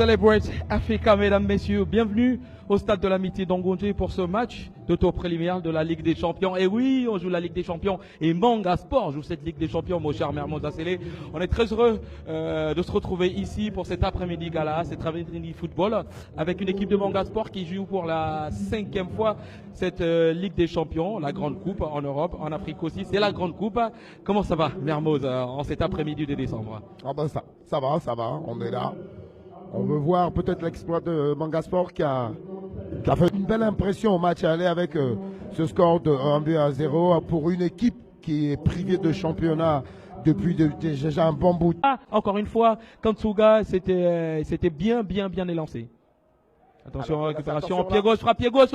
Celebrate Africa, mesdames, messieurs. Bienvenue au stade de l'amitié d'Angonté pour ce match de tour préliminaire de la Ligue des Champions. Et oui, on joue la Ligue des Champions et Manga Sport joue cette Ligue des Champions, mon cher Mermoz Assélé. On est très heureux de se retrouver ici pour cet après-midi gala, cet après-midi football, avec une équipe de Manga Sport qui joue pour la 5e fois cette Ligue des Champions, la grande coupe en Europe, en Afrique aussi. C'est la grande coupe. Comment ça va, Mermoz, en cet après-midi de décembre? Ah ben ça va, on est là. On veut voir peut-être l'exploit de Manga Sport qui a fait une belle impression au match aller avec ce score de 1-0 pour une équipe qui est privée de championnat depuis déjà un bon bout. Encore une fois, Kantsuga, c'était bien élancé. Attention, récupération, pied gauche, frappe pied gauche,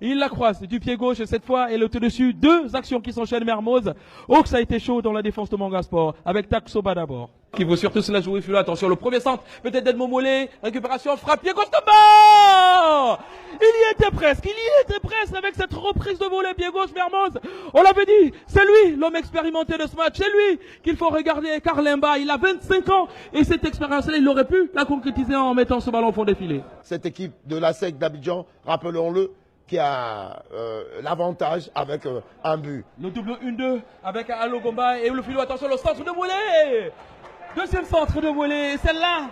il la croise du pied gauche cette fois et le dessus. Deux actions qui s'enchaînent, Mermoz. Oh, que ça a été chaud dans la défense de Manga Sport avec Taksoba d'abord. Qui veut surtout se la jouer, Fula. Attention, le premier centre, peut-être d'Edmond Mollet. Récupération, frappe, pied gauche, Thomas! Il y était presque avec cette reprise de volet, pied gauche, Mermoz. On l'avait dit, c'est lui, l'homme expérimenté de ce match. C'est lui qu'il faut regarder, car Lemba, il a 25 ans et cette expérience-là, il aurait pu la concrétiser en mettant ce ballon au fond des filets. Cette équipe de la SEC d'Abidjan, rappelons-le, qui a l'avantage avec un but. Le double 1-2 avec Alogomba et le filou. Attention, le centre de Mollet. Deuxième centre de Mollet. Celle-là,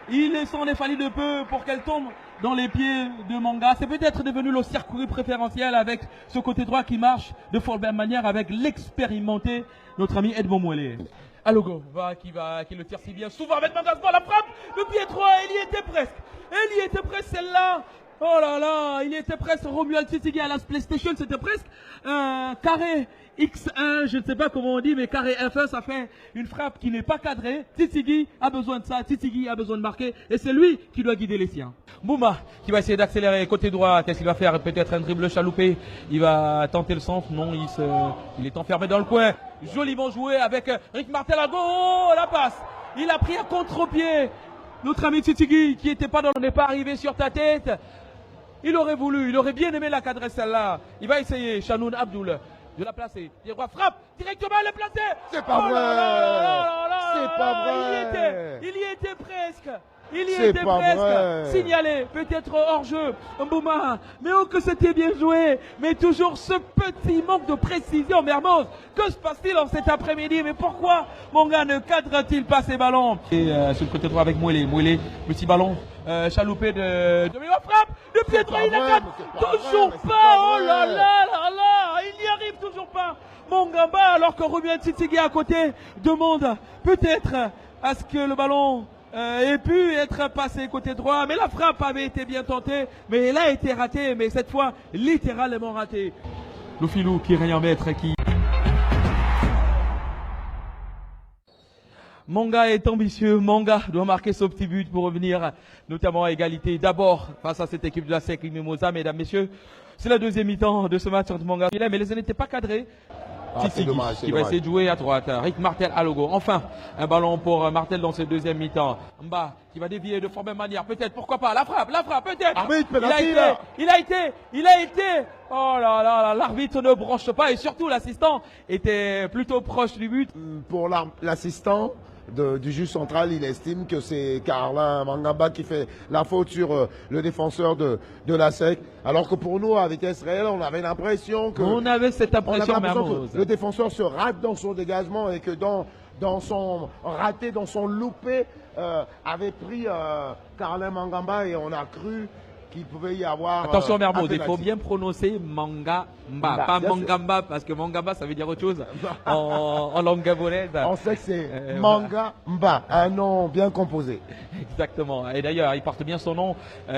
il s'en est fallu de peu pour qu'elle tombe dans les pieds de Manga. C'est peut-être devenu le circuit préférentiel avec ce côté droit qui marche de fort belle manière avec l'expérimenté, notre ami Edmond Mollet. Alogomba qui le tire si bien. Souvent avec Manga Sport, la frappe. Le pied droit, elle y était presque. Celle-là. Oh là là, il était presque Romuald Tsitsigi à la PlayStation, c'était presque un carré X1, je ne sais pas comment on dit, mais carré F1, ça fait une frappe qui n'est pas cadrée. Tsitsigi a besoin de ça, Tsitsigi a besoin de marquer, et c'est lui qui doit guider les siens. Bouma, qui va essayer d'accélérer côté droit, qu'est-ce qu'il va faire? Peut-être un dribble chaloupé, il va tenter le centre, non, il est enfermé dans le coin. Joliment joué avec Rick Martel à gauche, oh, la passe, il a pris un contre-pied. Notre ami Tsitsigi, qui n'était pas dans le départ, arrivé sur ta tête. Il aurait bien aimé la cadrer celle-là. Il va essayer, Chanoun Abdoul, de la placer. Il frappe, directement le placer. C'est pas vrai. C'est pas vrai. Il y était presque. Signalé, peut-être hors jeu. Mbouma, mais oh que c'était bien joué. Mais toujours ce petit manque de précision, Mermoz. Que se passe-t-il en cet après-midi? Mais pourquoi Manga ne cadre-t-il pas ses ballons? Et sur le côté droit avec Mouélé, petit ballon. Chaloupé de frappe, de pied droit, il la cadre. Toujours pas, oh là là, il n'y arrive toujours pas. Mongamba, alors que Romuald Tsitsigi à côté demande peut-être à ce que le ballon ait pu être passé côté droit, mais la frappe avait été bien tentée, mais elle a été ratée, mais cette fois littéralement ratée. Le filou qui rien maître qui... Manga est ambitieux, Manga doit marquer son petit but pour revenir notamment à égalité. D'abord face à cette équipe de la SEC Mimosa, mesdames, messieurs. C'est la deuxième mi-temps de ce match entre Manga et mais les ailes n'étaient pas cadrés. C'est dommage. Qui va essayer de jouer à droite. Rick Martel à Logo. Enfin, un ballon pour Martel dans cette deuxième mi-temps. Mba qui va dévier de fort belle manière. Peut-être, pourquoi pas. La frappe, peut-être. Il a été. Oh là là, l'arbitre ne bronche pas et surtout l'assistant était plutôt proche du but. Pour l'assistant du juge central, il estime que c'est Carlin Mangamba qui fait la faute sur le défenseur de la SEC. Alors que pour nous, à vitesse réelle, on avait l'impression que... On avait cette impression, que le défenseur se rate dans son dégagement et que dans son raté, dans son loupé, avait pris Carlin Mangamba et on a cru qu'il pouvait y avoir... Attention Mermoz, il faut bien prononcer Mangamba, pas Mangamba, parce que Mangamba ça veut dire autre chose en langue gabonaise. On sait que c'est Mangamba, un nom bien composé. Exactement, et d'ailleurs il porte bien son nom,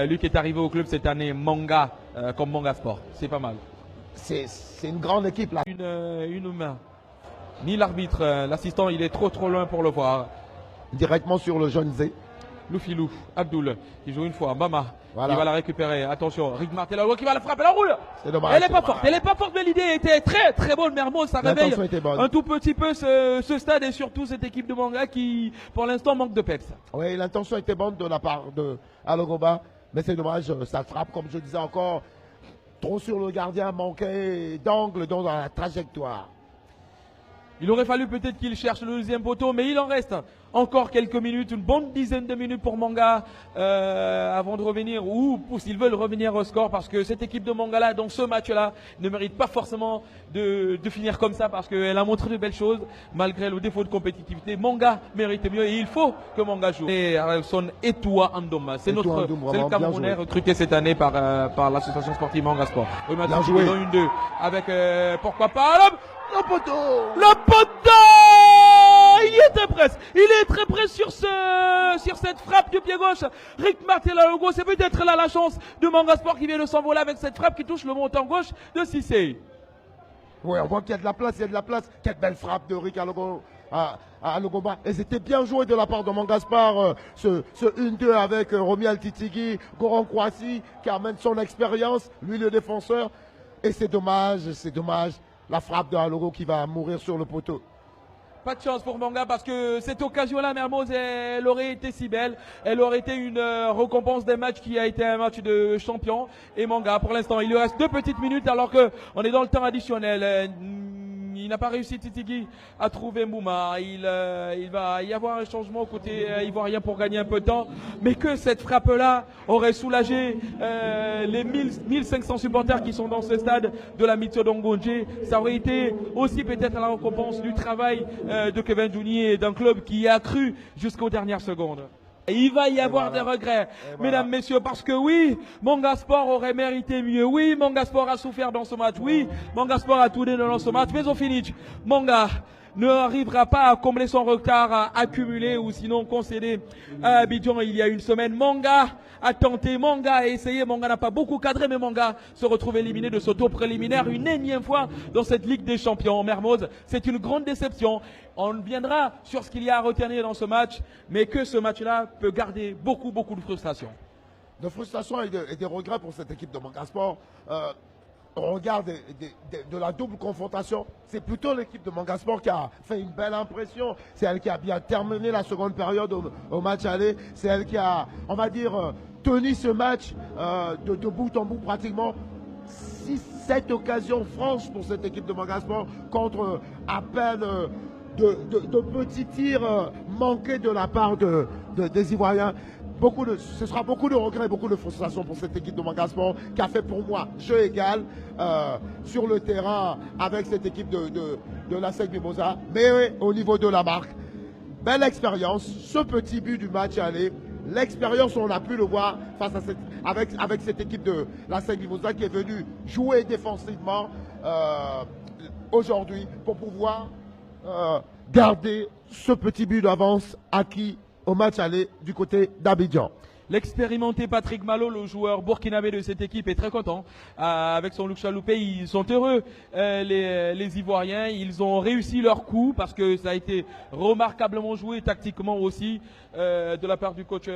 lui qui est arrivé au club cette année, Manga, comme Manga Sport, c'est pas mal. C'est une grande équipe là. Une main, ni l'arbitre, l'assistant il est trop loin pour le voir. Directement sur le jeune Z. Loufilou, Abdoul, qui joue une fois, Bama, voilà. Il va la récupérer, attention, Rick Martel qui va la frapper, la roule. C'est dommage. Elle est pas forte, mais l'idée était très bonne, Mermoz, ça réveille un tout petit peu ce stade et surtout cette équipe de Manga qui, pour l'instant, manque de peps. Oui, l'intention était bonne de la part de Alogomba, mais c'est dommage, ça frappe, comme je disais encore, trop sur le gardien, manqué d'angle dans la trajectoire. Il aurait fallu peut-être qu'il cherche le deuxième poteau, mais il en reste encore quelques minutes, une bonne dizaine de minutes pour Manga avant de revenir, ou s'ils veulent revenir au score, parce que cette équipe de Manga-là, dans ce match-là, ne mérite pas forcément de finir comme ça, parce qu'elle a montré de belles choses, malgré le défaut de compétitivité. Manga mérite mieux et il faut que Manga joue. Et Harrelson Etoua Andoma, c'est le Camerounais recruté cette année par l'association sportive Manga Sport. Oui, maintenant, joué dans une 2 avec, pourquoi pas, le poteau! Le poteau! Il y était presque. Il est très près sur cette frappe du pied gauche. Rick Martelalogo, c'est peut-être là la chance de Manga Sport qui vient de s'envoler avec cette frappe qui touche le montant gauche de Cissé. Oui, on voit qu'il y a de la place, il y a de la place. Quelle belle frappe de Rick à Logomba. Et c'était bien joué de la part de Manga Sport, ce 1-2 avec Romy Altitigui, Goran Kouassi qui amène son expérience, lui le défenseur. Et c'est dommage. La frappe de Alogo qui va mourir sur le poteau. Pas de chance pour Manga parce que cette occasion-là, Mermoz, elle aurait été si belle. Elle aurait été une récompense d'un match qui a été un match de champion. Et Manga, pour l'instant, il lui reste 2 petites minutes alors qu'on est dans le temps additionnel. Il n'a pas réussi Titigui à trouver Mouma. Il va y avoir un changement au côté ivoirien pour gagner un peu de temps. Mais que cette frappe-là aurait soulagé les 1500 supporters qui sont dans ce stade de la Mitso-Dongonje. Ça aurait été aussi peut-être la récompense du travail de Kevin Jounier et d'un club qui a cru jusqu'aux dernières secondes. Il va y avoir des regrets, mesdames, messieurs, parce que oui, Manga Sport aurait mérité mieux. Oui, Manga Sport a souffert dans ce match. Oui, Manga Sport a tout donné dans ce match. Mais au finish, Manga ne arrivera pas à combler son retard accumulé ou sinon concédé à Abidjan il y a une semaine. Manga a tenté, Manga a essayé, Manga n'a pas beaucoup cadré, mais Manga se retrouve éliminé de ce tour préliminaire une énième fois dans cette Ligue des Champions. Mermoz, c'est une grande déception. On viendra sur ce qu'il y a à retenir dans ce match, mais que ce match-là peut garder beaucoup de frustration. De frustration et des regrets pour cette équipe de Manga Sport. On regarde de la double confrontation. C'est plutôt l'équipe de Manga Sport qui a fait une belle impression. C'est elle qui a bien terminé la seconde période au match aller. C'est elle qui a, on va dire, tenu ce match de bout en bout pratiquement. 6-7 occasions franches pour cette équipe de Manga Sport contre à peine de petits tirs manqués de la part des Ivoiriens. Ce sera beaucoup de regrets, beaucoup de frustration pour cette équipe de Manga Sport qui a fait pour moi jeu égal sur le terrain avec cette équipe de la SEC Mimosa. Mais au niveau de la marque, belle expérience, ce petit but du match aller, l'expérience on a pu le voir face à avec cette équipe de la SEC Mimosa qui est venue jouer défensivement aujourd'hui pour pouvoir garder ce petit but d'avance acquis au match aller du côté d'Abidjan. L'expérimenté Patrick Malo, le joueur burkinabé de cette équipe, est très content. Avec son Luc Chaloupé, ils sont heureux, les Ivoiriens. Ils ont réussi leur coup parce que ça a été remarquablement joué tactiquement aussi de la part du coach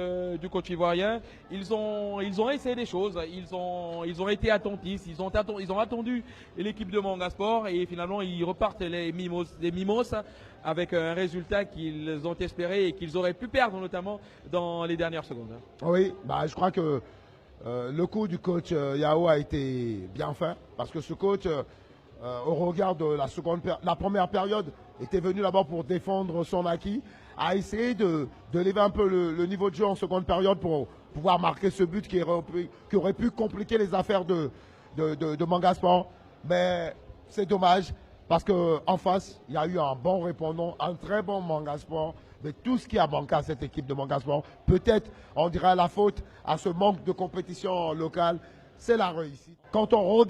ivoirien. Ils ont essayé des choses. Ils ont été attentifs. Ils ont attendu l'équipe de Manga Sport et finalement ils repartent les Mimos avec un résultat qu'ils ont espéré et qu'ils auraient pu perdre notamment dans les dernières secondes. Oui, je crois que le coup du coach Yao a été bien fait parce que ce coach, au regard de la première période, était venu là-bas pour défendre son acquis, a essayé de lever un peu le niveau de jeu en seconde période pour pouvoir marquer ce but qui aurait pu compliquer les affaires de Manga Sport. Mais c'est dommage. Parce qu'en face, il y a eu un bon répondant, un très bon Manga Sport. Mais tout ce qui a manqué à cette équipe de Manga Sport, peut-être on dirait la faute à ce manque de compétition locale, c'est la réussite. Quand on regarde